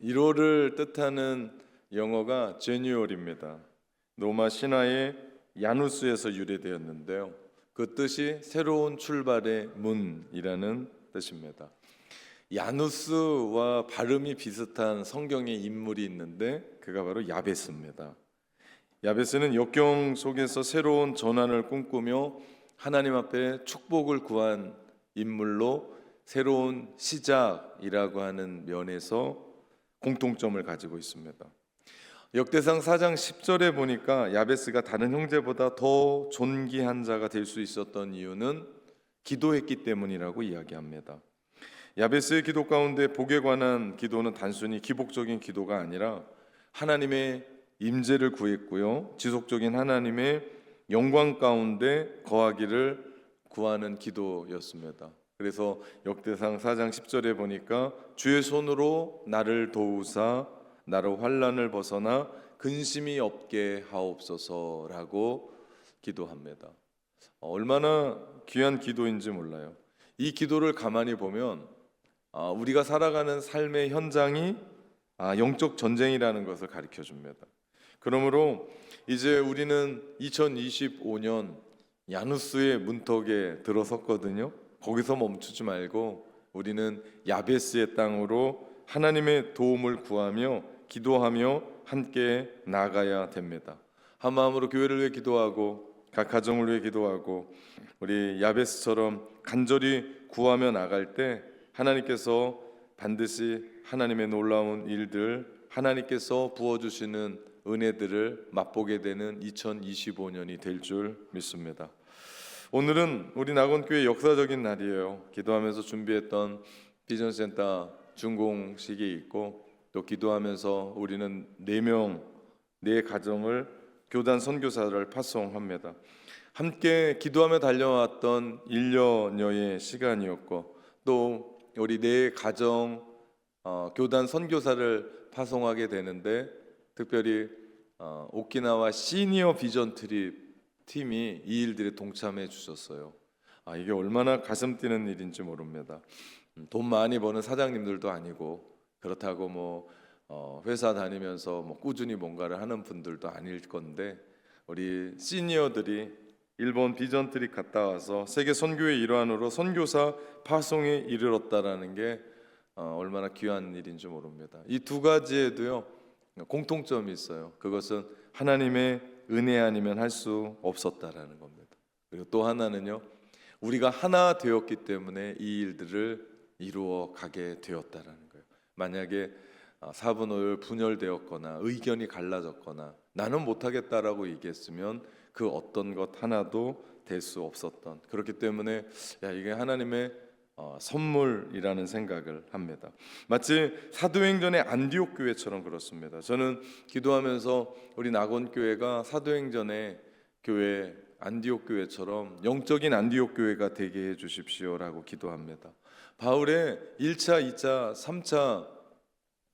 1월을 뜻하는 영어가 제뉴얼입니다. 로마 신화의 야누스에서 유래되었는데요. 그 뜻이 새로운 출발의 문이라는 뜻입니다. 야누스와 발음이 비슷한 성경의 인물이 있는데 그가 바로 야베스입니다. 야베스는 역경 속에서 새로운 전환을 꿈꾸며 하나님 앞에 축복을 구한 인물로 새로운 시작이라고 하는 면에서 공통점을 가지고 있습니다. 역대상 4장 10절에 보니까 야베스가 다른 형제보다 더 존귀한 자가 될 수 있었던 이유는 기도했기 때문이라고 이야기합니다. 야베스의 기도 가운데 복에 관한 기도는 단순히 기복적인 기도가 아니라 하나님의 임재를 구했고요, 지속적인 하나님의 영광 가운데 거하기를 구하는 기도였습니다. 그래서 역대상 4장 10절에 보니까 주의 손으로 나를 도우사 나로 환난을 벗어나 근심이 없게 하옵소서라고 기도합니다. 얼마나 귀한 기도인지 몰라요. 이 기도를 가만히 보면 우리가 살아가는 삶의 현장이 영적 전쟁이라는 것을 가르쳐 줍니다. 그러므로 이제 우리는 2025년 야누스의 문턱에 들어섰거든요. 거기서 멈추지 말고 우리는 야베스의 땅으로 하나님의 도움을 구하며 기도하며 함께 나아가야 됩니다. 한 마음으로 교회를 위해 기도하고 각 가정을 위해 기도하고 우리 야베스처럼 간절히 구하며 나갈 때 하나님께서 반드시 하나님의 놀라운 일들, 하나님께서 부어주시는 은혜들을 맛보게 되는 2025년이 될 줄 믿습니다. 오늘은 우리 낙원교회 역사적인 날이에요. 기도하면서 준비했던 비전센터 준공식이 있고 또 기도하면서 우리는 4명, 4가정을 교단 선교사를 파송합니다. 함께 기도하며 달려왔던 1년여의 시간이었고 또 우리 4가정 교단 선교사를 파송하게 되는데 특별히 오키나와 시니어 비전 트립 팀이 이 일들에 동참해 주셨어요. 이게 얼마나 가슴 뛰는 일인지 모릅니다. 돈 많이 버는 사장님들도 아니고 그렇다고 뭐 회사 다니면서 뭐 꾸준히 뭔가를 하는 분들도 아닐 건데 우리 시니어들이 일본 비전 트립 갔다 와서 세계 선교의 일환으로 선교사 파송에 이르렀다라는 게 얼마나 귀한 일인지 모릅니다. 이 2가지에도요 공통점이 있어요. 그것은 하나님의 은혜 아니면 할 수 없었다라는 겁니다. 그리고 또 하나는요, 우리가 하나 되었기 때문에 이 일들을 이루어 가게 되었다라는 거예요. 만약에 4분의 5 분열되었거나 의견이 갈라졌거나 나는 못하겠다라고 얘기했으면 그 어떤 것 하나도 될 수 없었던, 그렇기 때문에 이게 하나님의 선물이라는 생각을 합니다. 마치 사도행전의 안디옥 교회처럼 그렇습니다. 저는 기도하면서 우리 낙원교회가 사도행전의 교회 안디옥 교회처럼 영적인 안디옥 교회가 되게 해 주십시오라고 기도합니다. 바울의 1차, 2차, 3차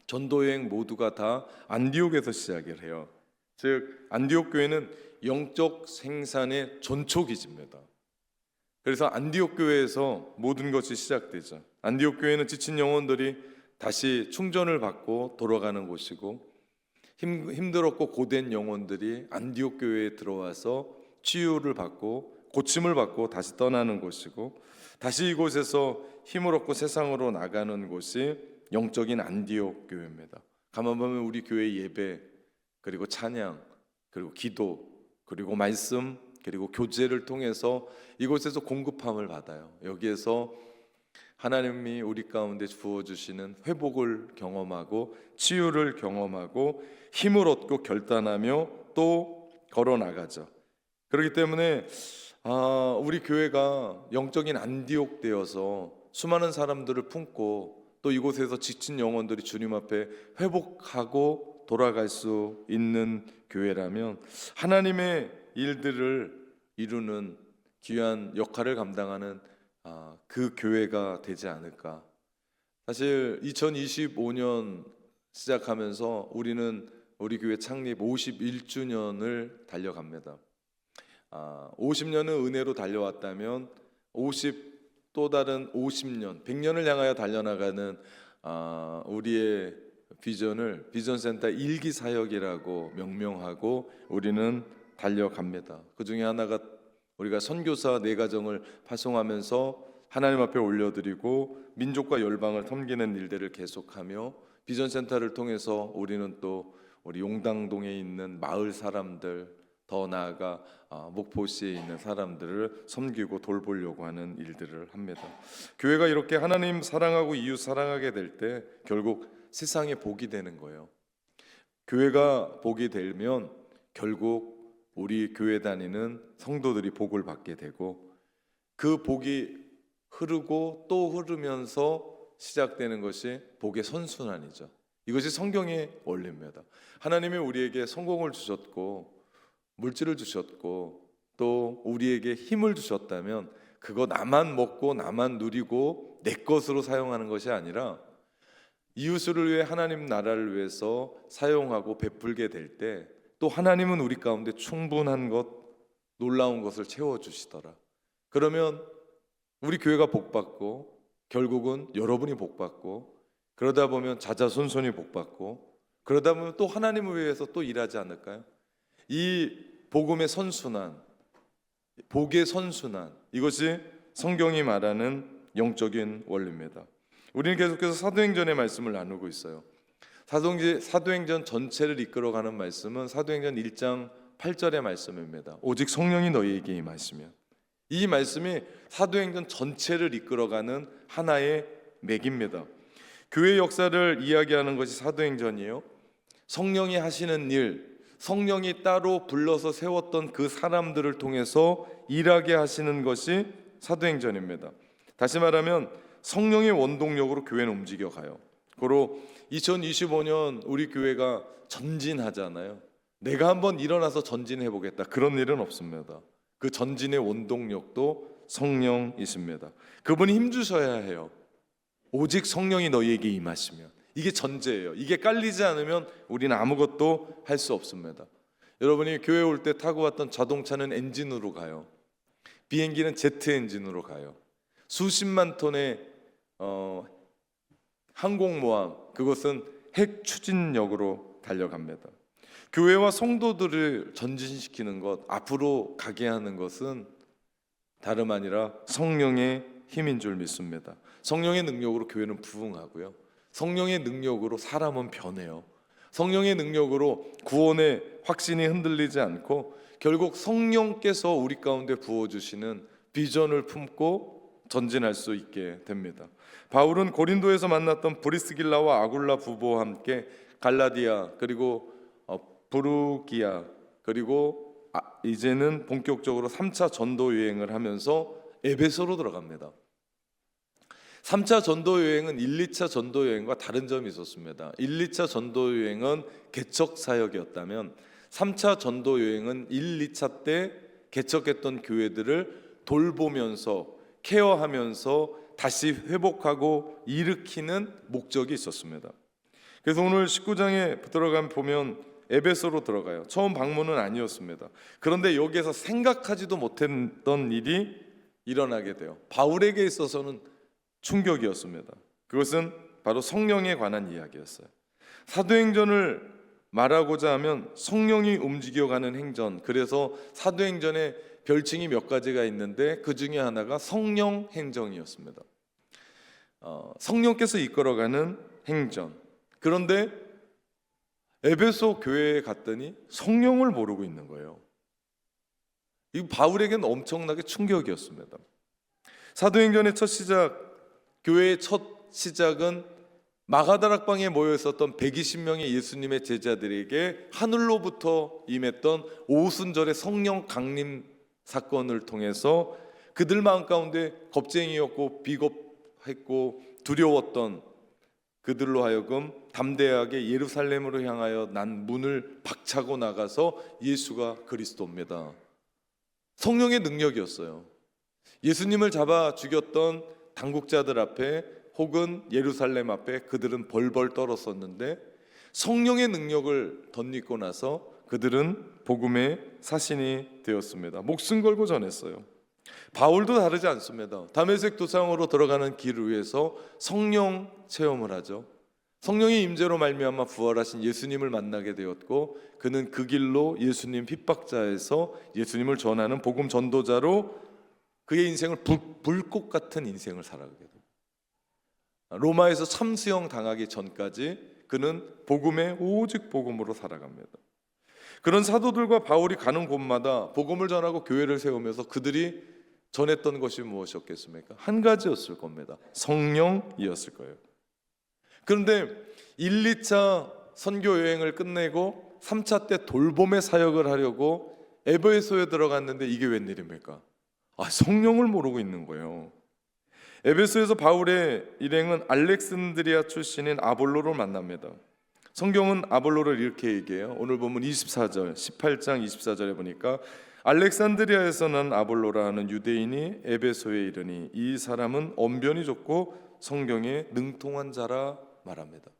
전도여행 모두가 다 안디옥에서 시작을 해요. 즉 안디옥 교회는 영적 생산의 전초기지입니다. 그래서 안디옥 교회에서 모든 것이 시작되죠. 안디옥 교회는 지친 영혼들이 다시 충전을 받고 돌아가는 곳이고 힘들었고 고된 영혼들이 안디옥 교회에 들어와서 치유를 받고 고침을 받고 다시 떠나는 곳이고 다시 이곳에서 힘을 얻고 세상으로 나가는 곳이 영적인 안디옥 교회입니다. 가만 보면 우리 교회 예배 그리고 찬양 그리고 기도 그리고 말씀 그리고 교제를 통해서 이곳에서 공급함을 받아요. 여기에서 하나님이 우리 가운데 부어주시는 회복을 경험하고 치유를 경험하고 힘을 얻고 결단하며 또 걸어나가죠. 그렇기 때문에 우리 교회가 영적인 안디옥 되어서 수많은 사람들을 품고 또 이곳에서 지친 영혼들이 주님 앞에 회복하고 돌아갈 수 있는 교회라면 하나님의 일들을 이루는 귀한 역할을 감당하는 그 교회가 되지 않을까. 사실 2025년 시작하면서 우리는 우리 교회 창립 51주년을 달려갑니다. 50년은 은혜로 달려왔다면 또 다른 50년, 100년을 향하여 달려나가는 우리의 비전을 비전센터 일기 사역이라고 명명하고 우리는 달려갑니다. 그 중에 하나가 우리가 선교사 네 가정을 파송하면서 하나님 앞에 올려드리고 민족과 열방을 섬기는 일들을 계속하며 비전센터를 통해서 우리는 또 우리 용당동에 있는 마을 사람들, 더 나아가 목포시에 있는 사람들을 섬기고 돌보려고 하는 일들을 합니다. 교회가 이렇게 하나님 사랑하고 이웃 사랑하게 될 때 결국 세상에 복이 되는 거예요. 교회가 복이 되면 결국 우리 교회 다니는 성도들이 복을 받게 되고 그 복이 흐르고 또 흐르면서 시작되는 것이 복의 선순환이죠. 이것이 성경의 원리입니다. 하나님이 우리에게 성공을 주셨고 물질을 주셨고 또 우리에게 힘을 주셨다면 그거 나만 먹고 나만 누리고 내 것으로 사용하는 것이 아니라 이웃을 위해 하나님 나라를 위해서 사용하고 베풀게 될 때 또 하나님은 우리 가운데 충분한 것, 놀라운 것을 채워주시더라. 그러면 우리 교회가 복받고 결국은 여러분이 복받고 그러다 보면 자자손손이 복받고 그러다 보면 또 하나님을 위해서 또 일하지 않을까요? 이 복음의 선순환, 복의 선순환, 이것이 성경이 말하는 영적인 원리입니다. 우리는 계속해서 사도행전의 말씀을 나누고 있어요. 사도행전 전체를 이끌어가는 말씀은 사도행전 1장 8절의 말씀입니다. 오직 성령이 너희에게 임하시면, 이 말씀이 사도행전 전체를 이끌어가는 하나의 맥입니다. 교회 역사를 이야기하는 것이 사도행전이에요. 성령이 하시는 일, 성령이 따로 불러서 세웠던 그 사람들을 통해서 일하게 하시는 것이 사도행전입니다. 다시 말하면 성령의 원동력으로 교회는 움직여가요. 고로 2025년 우리 교회가 전진하잖아요. 내가 한번 일어나서 전진해보겠다, 그런 일은 없습니다. 그 전진의 원동력도 성령이십니다. 그분이 힘주셔야 해요. 오직 성령이 너희에게 임하시면, 이게 전제예요. 이게 깔리지 않으면 우리는 아무것도 할 수 없습니다. 여러분이 교회 올 때 타고 왔던 자동차는 엔진으로 가요. 비행기는 제트 엔진으로 가요. 수십만 톤의 항공모함, 그것은 핵 추진력으로 달려갑니다. 교회와 성도들을 전진시키는 것, 앞으로 가게 하는 것은 다름 아니라 성령의 힘인 줄 믿습니다. 성령의 능력으로 교회는 부흥하고요, 성령의 능력으로 사람은 변해요. 성령의 능력으로 구원의 확신이 흔들리지 않고 결국 성령께서 우리 가운데 부어주시는 비전을 품고 전진할 수 있게 됩니다. 바울은 고린도에서 만났던 브리스길라와 아굴라 부부와 함께 갈라디아, 그리고 부르기아, 그리고 이제는 본격적으로 3차 전도 여행을 하면서 에베소로 들어갑니다. 3차 전도 여행은 1, 2차 전도 여행과 다른 점이 있었습니다. 1, 2차 전도 여행은 개척 사역이었다면 3차 전도 여행은 1, 2차 때 개척했던 교회들을 돌보면서 케어하면서 다시 회복하고 일으키는 목적이 있었습니다. 그래서 오늘 19장에 들어가면 보면 에베소로 들어가요. 처음 방문은 아니었습니다. 그런데 여기에서 생각하지도 못했던 일이 일어나게 돼요. 바울에게 있어서는 충격이었습니다. 그것은 바로 성령에 관한 이야기였어요. 사도행전을 말하고자 하면 성령이 움직여가는 행전, 그래서 사도행전에 별칭이 몇 가지가 있는데 그 중에 하나가 성령 행정이었습니다. 성령께서 이끌어가는 행전. 그런데 에베소 교회에 갔더니 성령을 모르고 있는 거예요. 이 바울에게는 엄청나게 충격이었습니다. 사도행전의 첫 시작, 교회의 첫 시작은 마가다락방에 모여 있었던 120명의 예수님의 제자들에게 하늘로부터 임했던 오순절의 성령 강림 사건을 통해서 그들 마음 가운데 겁쟁이였고 비겁했고 두려웠던 그들로 하여금 담대하게 예루살렘으로 향하여 난 문을 박차고 나가서 예수가 그리스도입니다. 성령의 능력이었어요. 예수님을 잡아 죽였던 당국자들 앞에 혹은 예루살렘 앞에 그들은 벌벌 떨었었는데 성령의 능력을 덧입고 나서 그들은 복음의 사신이 되었습니다. 목숨 걸고 전했어요. 바울도 다르지 않습니다. 다메섹 도상으로 들어가는 길 위에서 성령 체험을 하죠. 성령의 임재로 말미암아 부활하신 예수님을 만나게 되었고, 그는 그 길로 예수님 핍박자에서 예수님을 전하는 복음 전도자로 그의 인생을 불꽃 같은 인생을 살아가게 됩니다. 로마에서 참수형 당하기 전까지 그는 복음에 오직 복음으로 살아갑니다. 그런 사도들과 바울이 가는 곳마다 복음을 전하고 교회를 세우면서 그들이 전했던 것이 무엇이었겠습니까? 한 가지였을 겁니다. 성령이었을 거예요. 그런데 1, 2차 선교 여행을 끝내고 3차 때 돌봄의 사역을 하려고 에베소에 들어갔는데 이게 웬일입니까? 성령을 모르고 있는 거예요. 에베소에서 바울의 일행은 알렉산드리아 출신인 아볼로를 만납니다. 성경은 아볼로를 이렇게 얘기해요. 오늘 보면 24절, 18장 24절에 보니까 알렉산드리아에서 난 아볼로라 하는 유대인이 에베소에 이르니 이 사람은 언변이 좋고 성경에 능통한 자라 말합니다.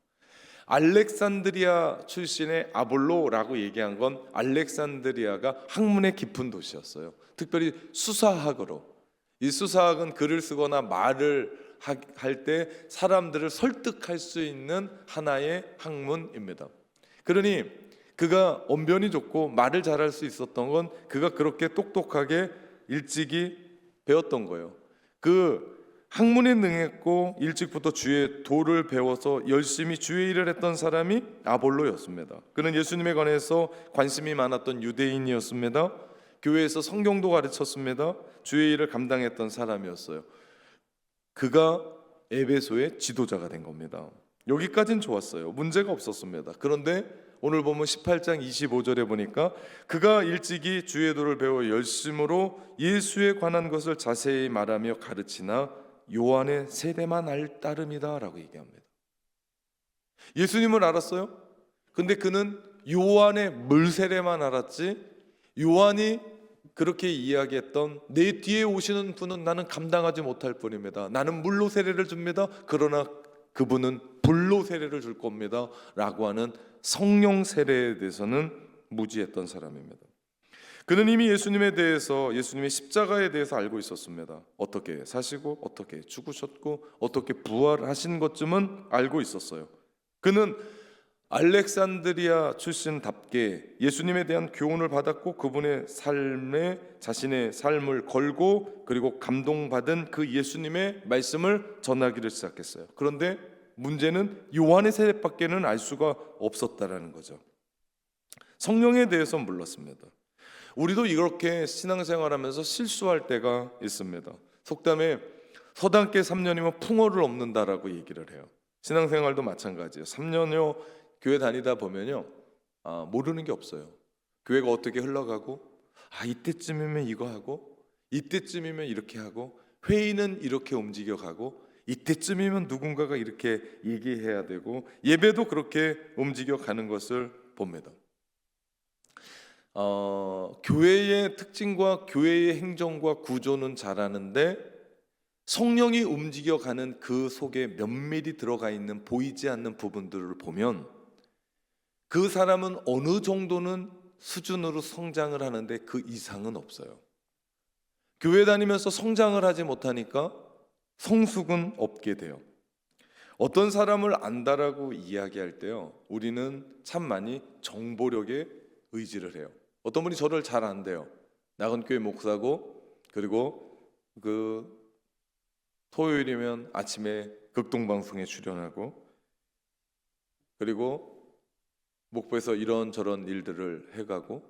알렉산드리아 출신의 아볼로라고 얘기한 건 알렉산드리아가 학문의 깊은 도시였어요. 특별히 수사학으로. 이 수사학은 글을 쓰거나 말을 할 때 사람들을 설득할 수 있는 하나의 학문입니다. 그러니 그가 언변이 좋고 말을 잘할 수 있었던 건 그가 그렇게 똑똑하게 일찍이 배웠던 거예요. 그 학문에 능했고 일찍부터 주의 도를 배워서 열심히 주의 일을 했던 사람이 아볼로였습니다. 그는 예수님에 관해서 관심이 많았던 유대인이었습니다. 교회에서 성경도 가르쳤습니다. 주의 일을 감당했던 사람이었어요. 그가 에베소의 지도자가 된 겁니다. 여기까지는 좋았어요. 문제가 없었습니다. 그런데 오늘 보면 18장 25절에 보니까 그가 일찍이 주의 도를 배워 열심으로 예수에 관한 것을 자세히 말하며 가르치나 요한의 세대만 알 따름이다 라고 얘기합니다. 예수님을 알았어요. 근데 그는 요한의 물세례만 알았지, 요한이 그렇게 이야기했던 내 뒤에 오시는 분은 나는 감당하지 못할 뿐입니다. 나는 물로 세례를 줍니다. 그러나 그분은 불로 세례를 줄 겁니다 라고 하는 성령 세례에 대해서는 무지했던 사람입니다. 그는 이미 예수님에 대해서, 예수님의 십자가에 대해서 알고 있었습니다. 어떻게 사시고 어떻게 죽으셨고 어떻게 부활하신 것쯤은 알고 있었어요. 그는 알렉산드리아 출신답게 예수님에 대한 교훈을 받았고 그분의 삶에 자신의 삶을 걸고 그리고 감동받은 그 예수님의 말씀을 전하기를 시작했어요. 그런데 문제는 요한의 세례밖에는 알 수가 없었다라는 거죠. 성령에 대해서 몰랐습니다. 우리도 이렇게 신앙생활하면서 실수할 때가 있습니다. 속담에 서당계 3년이면 풍어를 엎는다라고 얘기를 해요. 신앙생활도 마찬가지예요. 3년여 교회 다니다 보면요, 모르는 게 없어요. 교회가 어떻게 흘러가고, 이때쯤이면 이거 하고, 이때쯤이면 이렇게 하고, 회의는 이렇게 움직여가고, 이때쯤이면 누군가가 이렇게 얘기해야 되고, 예배도 그렇게 움직여가는 것을 봅니다. 교회의 특징과 교회의 행정과 구조는 잘하는데 성령이 움직여가는 그 속에 면밀히 들어가 있는 보이지 않는 부분들을 보면 그 사람은 어느 정도는 수준으로 성장을 하는데 그 이상은 없어요. 교회 다니면서 성장을 하지 못하니까 성숙은 없게 돼요. 어떤 사람을 안다라고 이야기할 때요, 우리는 참 많이 정보력에 의지를 해요. 어떤 분이 저를 잘 안대요. 낙원교회 목사고, 그리고 그 토요일이면 아침에 극동방송에 출연하고, 그리고 목포에서 이런저런 일들을 해가고,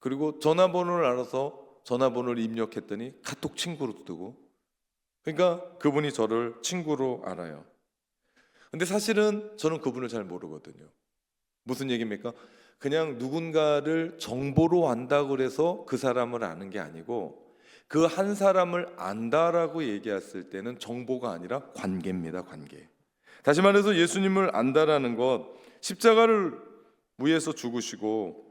그리고 전화번호를 알아서 전화번호를 입력했더니 카톡 친구로 뜨고, 그러니까 그분이 저를 친구로 알아요. 근데 사실은 저는 그분을 잘 모르거든요. 무슨 얘기입니까? 그냥 누군가를 정보로 안다고 그래서 그 사람을 아는 게 아니고, 그 한 사람을 안다라고 얘기했을 때는 정보가 아니라 관계입니다. 관계. 다시 말해서 예수님을 안다라는 것, 십자가를 위해서 죽으시고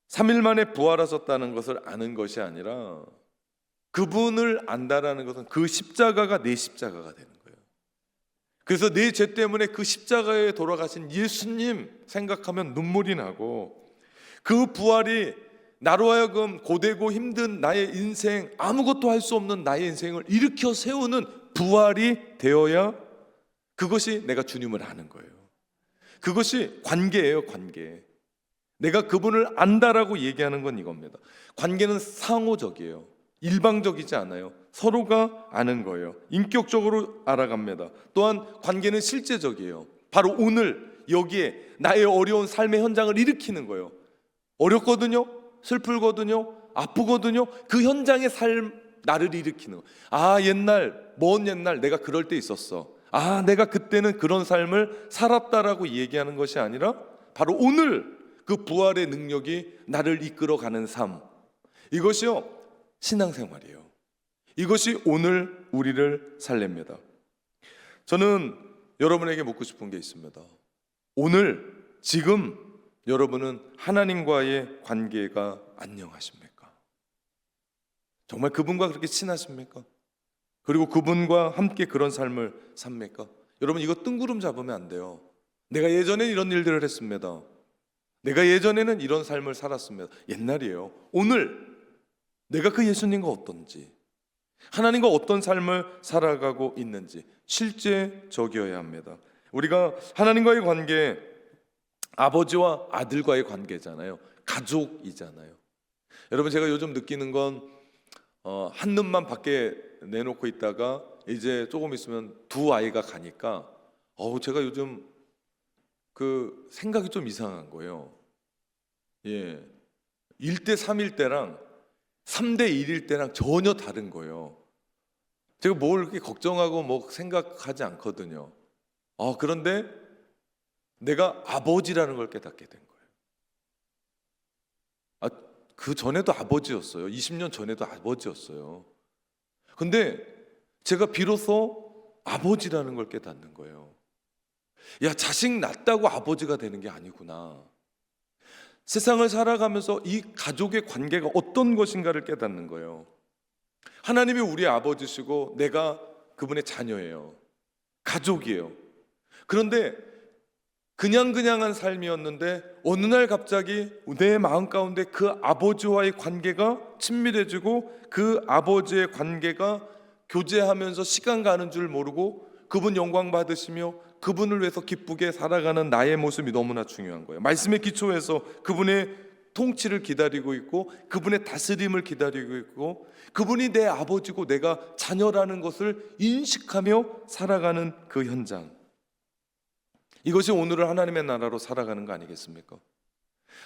3일 만에 부활하셨다는 것을 아는 것이 아니라 그분을 안다라는 것은 그 십자가가 내 십자가가 되는 거예요. 그래서 내 죄 때문에 그 십자가에 돌아가신 예수님 생각하면 눈물이 나고, 그 부활이 나로 하여금 고되고 힘든 나의 인생, 아무것도 할 수 없는 나의 인생을 일으켜 세우는 부활이 되어야 그것이 내가 주님을 아는 거예요. 그것이 관계예요, 관계. 내가 그분을 안다라고 얘기하는 건 이겁니다. 관계는 상호적이에요. 일방적이지 않아요. 서로가 아는 거예요. 인격적으로 알아갑니다. 또한 관계는 실제적이에요. 바로 오늘 여기에 나의 어려운 삶의 현장을 일으키는 거예요. 어렵거든요, 슬프거든요, 아프거든요. 그 현장의 삶, 나를 일으키는 거예요. 아, 옛날, 먼 옛날 내가 그럴 때 있었어. 아, 내가 그때는 그런 삶을 살았다라고 얘기하는 것이 아니라 바로 오늘 그 부활의 능력이 나를 이끌어가는 삶, 이것이요 신앙생활이에요. 이것이 오늘 우리를 살립니다. 저는 여러분에게 묻고 싶은 게 있습니다. 오늘 지금 여러분은 하나님과의 관계가 안녕하십니까? 정말 그분과 그렇게 친하십니까? 그리고 그분과 함께 그런 삶을 삽니까? 여러분, 이거 뜬구름 잡으면 안 돼요. 내가 예전에 이런 일들을 했습니다. 내가 예전에는 이런 삶을 살았습니다. 옛날이에요. 오늘 내가 그 예수님과 어떤지, 하나님과 어떤 삶을 살아가고 있는지 실제적이어야 합니다. 우리가 하나님과의 관계, 아버지와 아들과의 관계잖아요. 가족이잖아요. 여러분, 제가 요즘 느끼는 건 한눈만 밖에 내놓고 있다가 이제 조금 있으면 두 아이가 가니까 제가 요즘 그 생각이 좀 이상한 거예요. 1대 3일 때랑 3대 1일 때랑 전혀 다른 거예요. 제가 뭘 그렇게 걱정하고 뭐 생각하지 않거든요. 그런데 내가 아버지라는 걸 깨닫게 된 거예요. 그 전에도 아버지였어요. 20년 전에도 아버지였어요. 근데 제가 비로소 아버지라는 걸 깨닫는 거예요. 야, 자식 낳았다고 아버지가 되는 게 아니구나. 세상을 살아가면서 이 가족의 관계가 어떤 것인가를 깨닫는 거예요. 하나님이 우리의 아버지시고 내가 그분의 자녀예요. 가족이에요. 그런데 그냥한 삶이었는데 어느 날 갑자기 내 마음 가운데 그 아버지와의 관계가 친밀해지고 그 아버지의 관계가 교제하면서 시간 가는 줄 모르고 그분 영광 받으시며 그분을 위해서 기쁘게 살아가는 나의 모습이 너무나 중요한 거예요. 말씀의 기초에서 그분의 통치를 기다리고 있고 그분의 다스림을 기다리고 있고 그분이 내 아버지고 내가 자녀라는 것을 인식하며 살아가는 그 현장, 이것이 오늘을 하나님의 나라로 살아가는 거 아니겠습니까?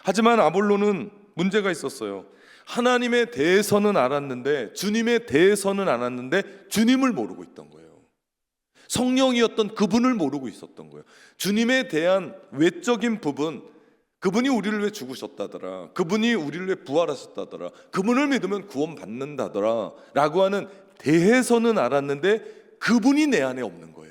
하지만 아볼로는 문제가 있었어요. 하나님에 대해서는 알았는데, 주님에 대해서는 알았는데 주님을 모르고 있던 거예요. 성령이었던 그분을 모르고 있었던 거예요. 주님에 대한 외적인 부분, 그분이 우리를 위해 죽으셨다더라, 그분이 우리를 위해 부활하셨다더라, 그분을 믿으면 구원 받는다더라 라고 하는 대해서는 알았는데 그분이 내 안에 없는 거예요.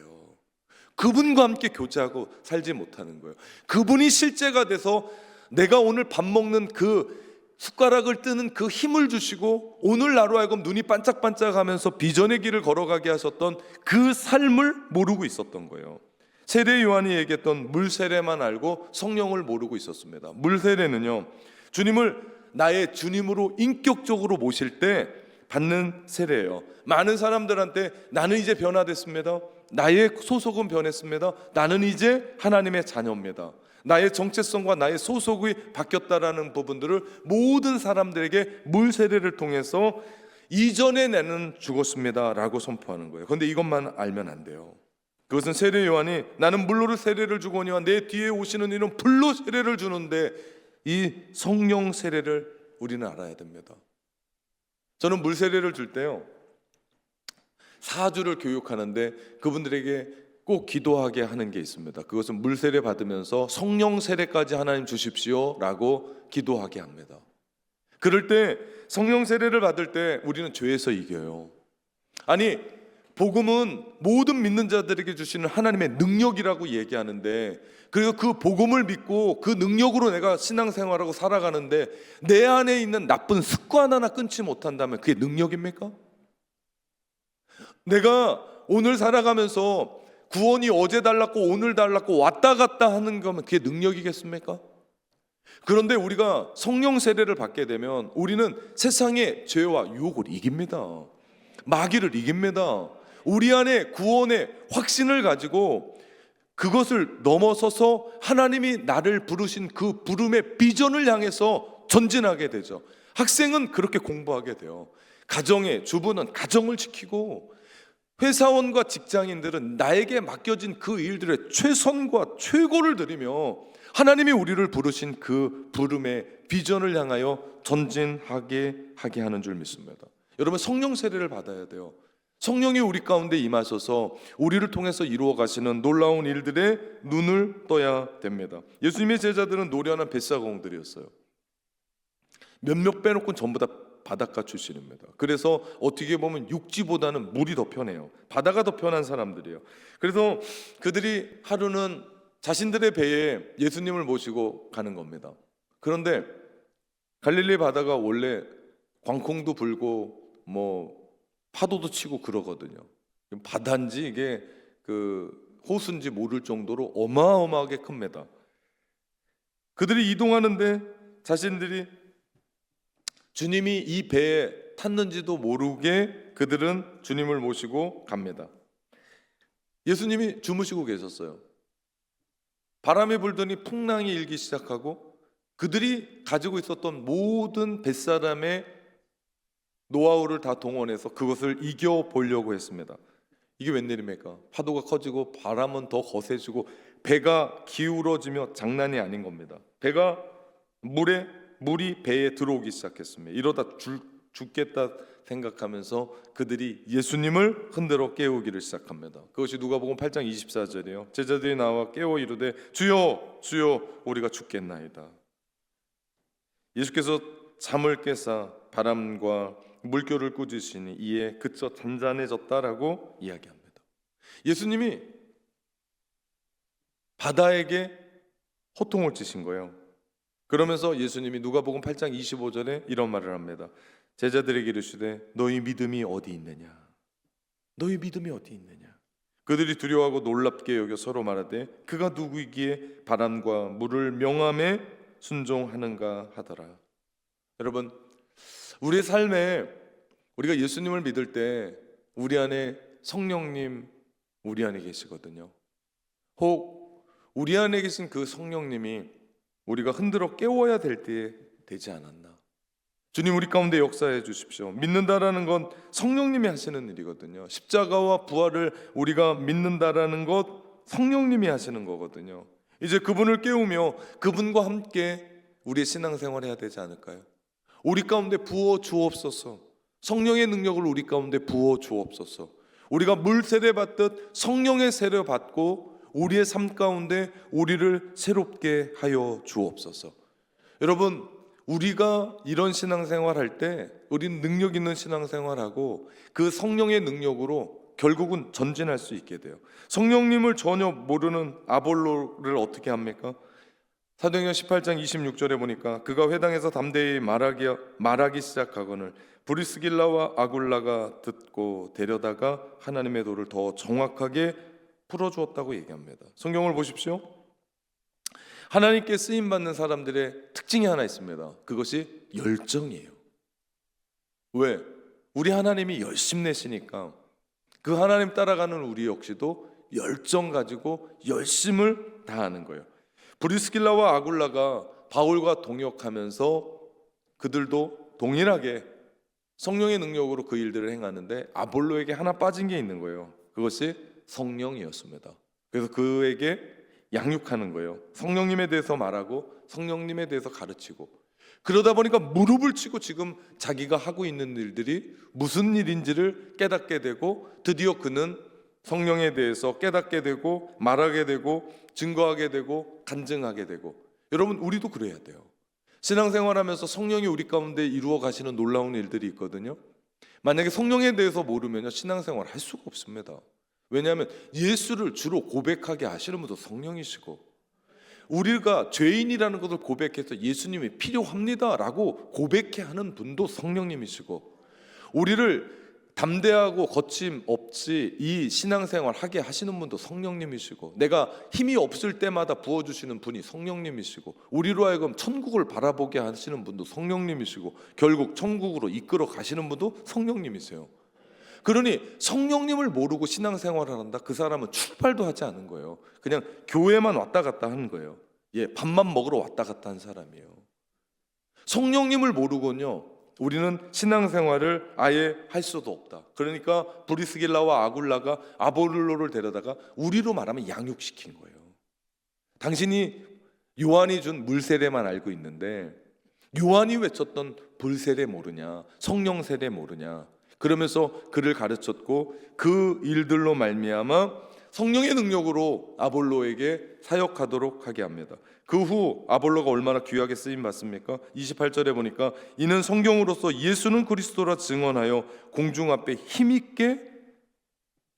그분과 함께 교제하고 살지 못하는 거예요. 그분이 실제가 돼서 내가 오늘 밥 먹는 그 숟가락을 뜨는 그 힘을 주시고 오늘 나로 하여금 눈이 반짝반짝하면서 비전의 길을 걸어가게 하셨던 그 삶을 모르고 있었던 거예요. 세례 요한이 얘기했던 물 세례만 알고 성령을 모르고 있었습니다. 물 세례는요, 주님을 나의 주님으로 인격적으로 모실 때 받는 세례예요. 많은 사람들한테 나는 이제 변화됐습니다, 나의 소속은 변했습니다, 나는 이제 하나님의 자녀입니다, 나의 정체성과 나의 소속이 바뀌었다라는 부분들을 모든 사람들에게 물 세례를 통해서 이전에 나는 죽었습니다 라고 선포하는 거예요. 그런데 이것만 알면 안 돼요. 그것은 세례 요한이 나는 물로 세례를 주거니와 내 뒤에 오시는 이는 불로 세례를 주는데, 이 성령 세례를 우리는 알아야 됩니다. 저는 물 세례를 줄 때요, 사주를 교육하는데 그분들에게 꼭 기도하게 하는 게 있습니다. 그것은 물 세례 받으면서 성령 세례까지 하나님 주십시오 라고 기도하게 합니다. 그럴 때 성령 세례를 받을 때 우리는 죄에서 이겨요. 아니, 복음은 모든 믿는 자들에게 주시는 하나님의 능력이라고 얘기하는데, 그리고 그 복음을 믿고 그 능력으로 내가 신앙생활하고 살아가는데 내 안에 있는 나쁜 습관 하나 끊지 못한다면 그게 능력입니까? 내가 오늘 살아가면서 구원이 어제 달랐고 오늘 달랐고 왔다 갔다 하는 거면 그게 능력이겠습니까? 그런데 우리가 성령 세례를 받게 되면 우리는 세상의 죄와 유혹을 이깁니다. 마귀를 이깁니다. 우리 안에 구원의 확신을 가지고 그것을 넘어서서 하나님이 나를 부르신 그 부름의 비전을 향해서 전진하게 되죠. 학생은 그렇게 공부하게 돼요. 가정의 주부는 가정을 지키고, 회사원과 직장인들은 나에게 맡겨진 그 일들의 최선과 최고를 드리며 하나님이 우리를 부르신 그 부름의 비전을 향하여 전진하게 하는 줄 믿습니다. 여러분, 성령 세례를 받아야 돼요. 성령이 우리 가운데 임하셔서 우리를 통해서 이루어 가시는 놀라운 일들에 눈을 떠야 됩니다. 예수님의 제자들은 노련한 뱃사공들이었어요. 몇몇 빼놓고 전부 다 바닷가 출신입니다. 그래서 어떻게 보면 육지보다는 물이 더 편해요. 바다가 더 편한 사람들이에요. 그래서 그들이 하루는 자신들의 배에 예수님을 모시고 가는 겁니다. 그런데 갈릴리 바다가 원래 광풍도 불고 파도도 치고 그러거든요. 바다인지 이게 호수인지 모를 정도로 어마어마하게 큽니다. 그들이 이동하는데 자신들이 주님이 이 배에 탔는지도 모르게 그들은 주님을 모시고 갑니다. 예수님이 주무시고 계셨어요. 바람이 불더니 풍랑이 일기 시작하고 그들이 가지고 있었던 모든 뱃사람의 노하우를 다 동원해서 그것을 이겨보려고 했습니다. 이게 웬일입니까? 파도가 커지고 바람은 더 거세지고 배가 기울어지며 장난이 아닌 겁니다. 물이 배에 들어오기 시작했습니다. 이러다 죽겠다 생각하면서 그들이 예수님을 흔들어 깨우기를 시작합니다. 그것이 누가복음 8장 24절이에요. 제자들이 나와 깨워 이르되 주여 주여 우리가 죽겠나이다. 예수께서 잠을 깨사 바람과 물결을 꾸짖으시니 이에 그쳐 잔잔해졌다라고 이야기합니다. 예수님이 바다에게 호통을 치신 거예요. 그러면서 예수님이 누가복음 8장 25절에 이런 말을 합니다. 제자들에게 이르시되 너희 믿음이 어디 있느냐? 너희 믿음이 어디 있느냐? 그들이 두려워하고 놀랍게 여겨 서로 말하되 그가 누구이기에 바람과 물을 명함에 순종하는가 하더라. 여러분, 우리의 삶에 우리가 예수님을 믿을 때 우리 안에 성령님 우리 안에 계시거든요. 혹 우리 안에 계신 그 성령님이 우리가 흔들어 깨워야 될 때에 되지 않았나? 주님 우리 가운데 역사해 주십시오. 믿는다라는 건 성령님이 하시는 일이거든요. 십자가와 부활을 우리가 믿는다라는 것 성령님이 하시는 거거든요. 이제 그분을 깨우며 그분과 함께 우리의 신앙생활 해야 되지 않을까요? 우리 가운데 부어 주옵소서. 성령의 능력을 우리 가운데 부어 주옵소서. 우리가 물 세례 받듯 성령의 세례 받고 우리의 삶 가운데 우리를 새롭게 하여 주옵소서. 여러분, 우리가 이런 신앙생활 할 때 우리는 능력 있는 신앙생활하고 그 성령의 능력으로 결국은 전진할 수 있게 돼요. 성령님을 전혀 모르는 아볼로를 어떻게 합니까? 사도행전 18장 26절에 보니까 그가 회당에서 담대히 말하기 시작하거늘 브리스길라와 아굴라가 듣고 데려다가 하나님의 도를 더 정확하게 풀어주었다고 얘기합니다. 성경을 보십시오. 하나님께 쓰임받는 사람들의 특징이 하나 있습니다. 그것이 열정이에요. 왜? 우리 하나님이 열심 내시니까 그 하나님 따라가는 우리 역시도 열정 가지고 열심을 다하는 거예요. 브리스길라와 아굴라가 바울과 동역하면서 그들도 동일하게 성령의 능력으로 그 일들을 행하는데 아볼로에게 하나 빠진 게 있는 거예요. 그것이 성령이었습니다. 그래서 그에게 양육하는 거예요. 성령님에 대해서 말하고 성령님에 대해서 가르치고 그러다 보니까 무릎을 치고 지금 자기가 하고 있는 일들이 무슨 일인지를 깨닫게 되고 드디어 그는 성령에 대해서 깨닫게 되고 말하게 되고 증거하게 되고 간증하게 되고 여러분 우리도 그래야 돼요. 신앙생활하면서 성령이 우리 가운데 이루어 가시는 놀라운 일들이 있거든요. 만약에 성령에 대해서 모르면요 신앙생활 할 수가 없습니다. 왜냐하면 예수를 주로 고백하게 하시는 분도 성령이시고 우리가 죄인이라는 것을 고백해서 예수님이 필요합니다라고 고백해 하는 분도 성령님이시고 우리를 담대하고 거침없이 이 신앙생활 하게 하시는 분도 성령님이시고 내가 힘이 없을 때마다 부어주시는 분이 성령님이시고 우리로 하여금 천국을 바라보게 하시는 분도 성령님이시고 결국 천국으로 이끌어 가시는 분도 성령님이세요. 그러니 성령님을 모르고 신앙생활을 한다? 그 사람은 출발도 하지 않은 거예요. 그냥 교회만 왔다 갔다 하는 거예요. 밥만 먹으러 왔다 갔다 한 사람이에요. 성령님을 모르고는요, 우리는 신앙생활을 아예 할 수도 없다. 그러니까 브리스길라와 아굴라가 아볼로를 데려다가 우리로 말하면 양육시킨 거예요. 당신이 요한이 준 물세례만 알고 있는데 요한이 외쳤던 불세례 모르냐, 성령 세례 모르냐, 그러면서 그를 가르쳤고 그 일들로 말미암아 성령의 능력으로 아볼로에게 사역하도록 하게 합니다. 그 후 아볼로가 얼마나 귀하게 쓰임 받습니까? 28절에 보니까 이는 성경으로서 예수는 그리스도라 증언하여 공중 앞에 힘있게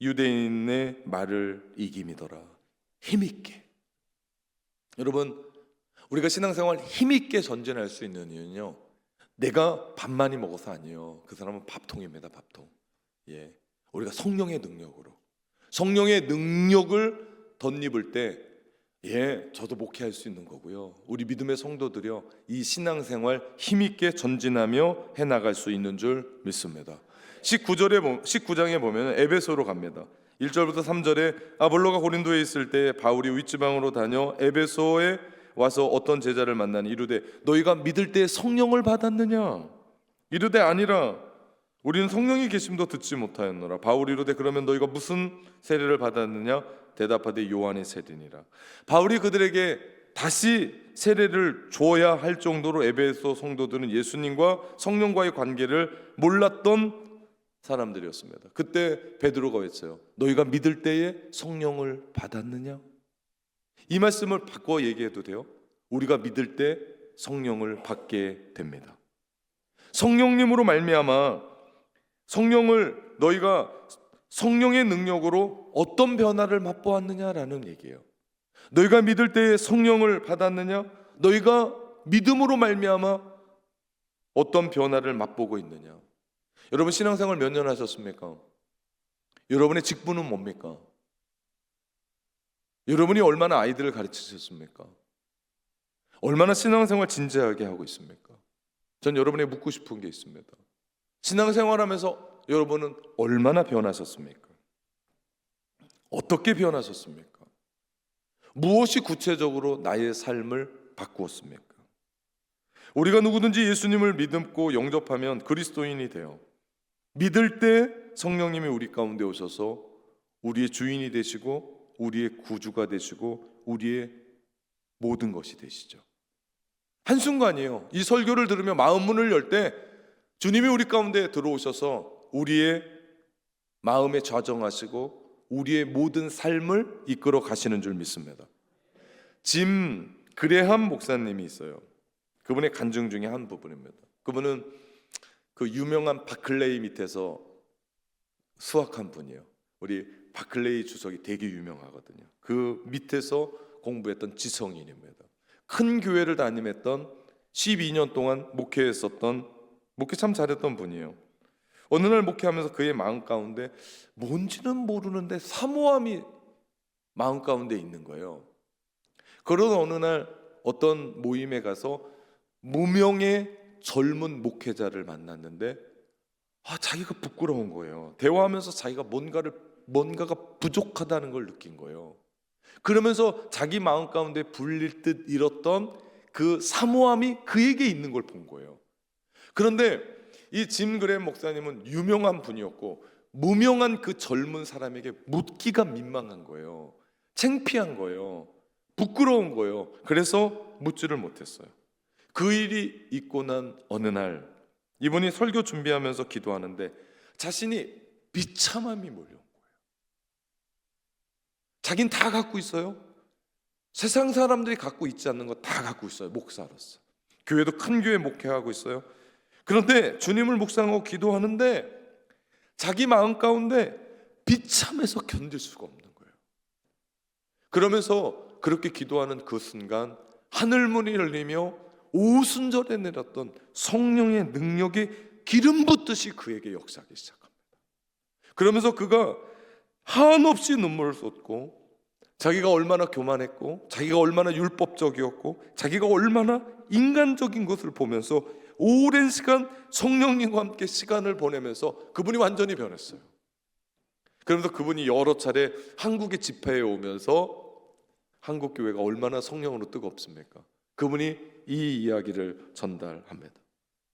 유대인의 말을 이김이더라. 힘있게. 여러분, 우리가 신앙생활 힘있게 전진할 수 있는 이유는요, 내가 밥 많이 먹어서 아니에요. 그 사람은 밥통입니다. 밥통. 우리가 성령의 능력으로, 성령의 능력을 덧입을 때 저도 목회할 수 있는 거고요. 우리 믿음의 성도들이요, 이 신앙생활 힘있게 전진하며 해나갈 수 있는 줄 믿습니다. 19장에 보면 에베소로 갑니다. 1절부터 3절에 아볼로가 고린도에 있을 때 바울이 윗지방으로 다녀 에베소에 와서 어떤 제자를 만나니 이르되 너희가 믿을 때 성령을 받았느냐? 이르되 아니라 우리는 성령이 계심도 듣지 못하였노라. 바울이 이르되 그러면 너희가 무슨 세례를 받았느냐? 대답하되 요한의 세례니라. 바울이 그들에게 다시 세례를 줘야 할 정도로 에베소 성도들은 예수님과 성령과의 관계를 몰랐던 사람들이었습니다. 그때 베드로가 외쳐요. 너희가 믿을 때에 성령을 받았느냐? 이 말씀을 바꿔 얘기해도 돼요. 우리가 믿을 때 성령을 받게 됩니다. 성령님으로 말미암아 성령을 너희가 성령의 능력으로 어떤 변화를 맛보았느냐라는 얘기예요. 너희가 믿을 때에 성령을 받았느냐? 너희가 믿음으로 말미암아 어떤 변화를 맛보고 있느냐? 여러분 신앙생활 몇 년 하셨습니까? 여러분의 직분은 뭡니까? 여러분이 얼마나 아이들을 가르치셨습니까? 얼마나 신앙생활 진지하게 하고 있습니까? 전 여러분에게 묻고 싶은 게 있습니다. 신앙생활하면서 여러분은 얼마나 변하셨습니까? 어떻게 변하셨습니까? 무엇이 구체적으로 나의 삶을 바꾸었습니까? 우리가 누구든지 예수님을 믿고 영접하면 그리스도인이 돼요. 믿을 때 성령님이 우리 가운데 오셔서 우리의 주인이 되시고 우리의 구주가 되시고 우리의 모든 것이 되시죠. 한순간이에요. 이 설교를 들으며 마음 문을 열 때 주님이 우리 가운데 들어오셔서 우리의 마음에 좌정하시고 우리의 모든 삶을 이끌어 가시는 줄 믿습니다. 짐 그레함 목사님이 있어요. 그분의 간증 중에 한 부분입니다. 그분은 그 유명한 바클레이 밑에서 수학한 분이에요. 우리 바클레이 주석이 되게 유명하거든요. 그 밑에서 공부했던 지성인입니다. 큰 교회를 담임했던 12년 동안 목회했었던, 목회 참 잘했던 분이에요. 어느 날 목회하면서 그의 마음 가운데 뭔지는 모르는데 사모함이 마음 가운데 있는 거예요. 그런 어느 날 어떤 모임에 가서 무명의 젊은 목회자를 만났는데 자기가 부끄러운 거예요. 대화하면서 자기가 뭔가가 부족하다는 걸 느낀 거예요. 그러면서 자기 마음 가운데 불릴 듯 잃었던 그 사모함이 그에게 있는 걸 본 거예요. 그런데 이 짐 그레함 목사님은 유명한 분이었고 무명한 그 젊은 사람에게 묻기가 민망한 거예요. 창피한 거예요. 부끄러운 거예요. 그래서 묻지를 못했어요. 그 일이 있고 난 어느 날 이분이 설교 준비하면서 기도하는데 자신이 비참함이 몰려온 거예요. 자긴 다 갖고 있어요. 세상 사람들이 갖고 있지 않는 거 다 갖고 있어요. 목사로서. 교회도 큰 교회 목회하고 있어요. 그런데 주님을 묵상하고 기도하는데 자기 마음 가운데 비참해서 견딜 수가 없는 거예요. 그러면서 그렇게 기도하는 그 순간 하늘문이 열리며 오순절에 내렸던 성령의 능력이 기름 붓듯이 그에게 역사하기 시작합니다. 그러면서 그가 한없이 눈물을 쏟고 자기가 얼마나 교만했고 자기가 얼마나 율법적이었고 자기가 얼마나 인간적인 것을 보면서 오랜 시간 성령님과 함께 시간을 보내면서 그분이 완전히 변했어요. 그러면서 그분이 여러 차례 한국의 집회에 오면서 한국 교회가 얼마나 성령으로 뜨겁습니까? 그분이 이 이야기를 전달합니다.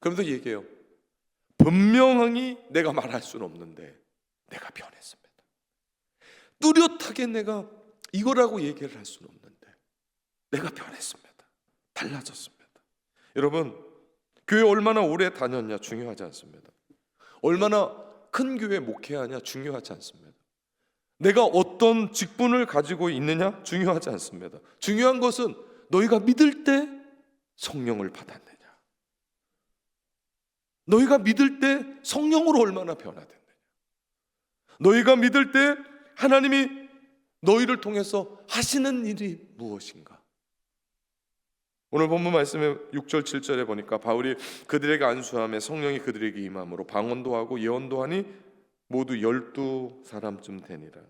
그러면서 얘기해요. 분명히 내가 말할 수는 없는데 내가 변했습니다. 뚜렷하게 내가 이거라고 얘기를 할 수는 없는데 내가 변했습니다. 달라졌습니다. 여러분, 교회 얼마나 오래 다녔냐 중요하지 않습니다. 얼마나 큰 교회 목회하냐 중요하지 않습니다. 내가 어떤 직분을 가지고 있느냐 중요하지 않습니다. 중요한 것은 너희가 믿을 때 성령을 받았느냐, 너희가 믿을 때 성령으로 얼마나 변화됐느냐, 너희가 믿을 때 하나님이 너희를 통해서 하시는 일이 무엇인가. 오늘 본문 말씀에 6절 7절에 보니까 바울이 그들에게 안수하며 성령이 그들에게 임함으로 방언도 하고 예언도 하니 모두 12사람쯤 되니라.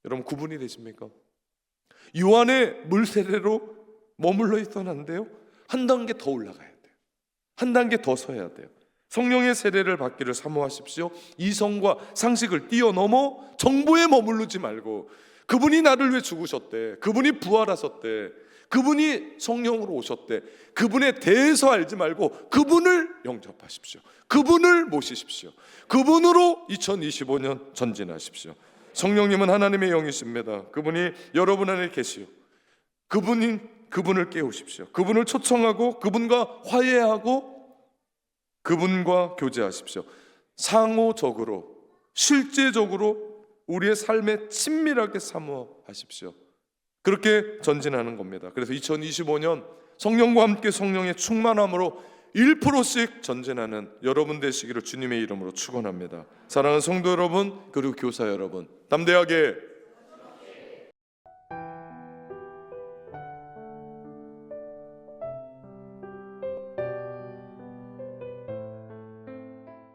여러분, 구분이 되십니까? 요한의 물세례로 머물러 있어는 안 돼요. 한 단계 더 올라가야 돼요. 한 단계 더 서야 돼요. 성령의 세례를 받기를 사모하십시오. 이성과 상식을 뛰어넘어 정보에 머무르지 말고 그분이 나를 위해 죽으셨대, 그분이 부활하셨대, 그분이 성령으로 오셨대, 그분에 대해서 알지 말고 그분을 영접하십시오. 그분을 모시십시오. 그분으로 2025년 전진하십시오. 성령님은 하나님의 영이십니다. 그분이 여러분 안에 계시오. 그분을 깨우십시오. 그분을 초청하고 그분과 화해하고 그분과 교제하십시오. 상호적으로, 실제적으로 우리의 삶에 친밀하게 사모하십시오. 그렇게 전진하는 겁니다. 그래서 2025년 성령과 함께 성령의 충만함으로 1%씩 전진하는 여러분 되시기를 주님의 이름으로 축원합니다. 사랑하는 성도 여러분, 그리고 교사 여러분, 담대하게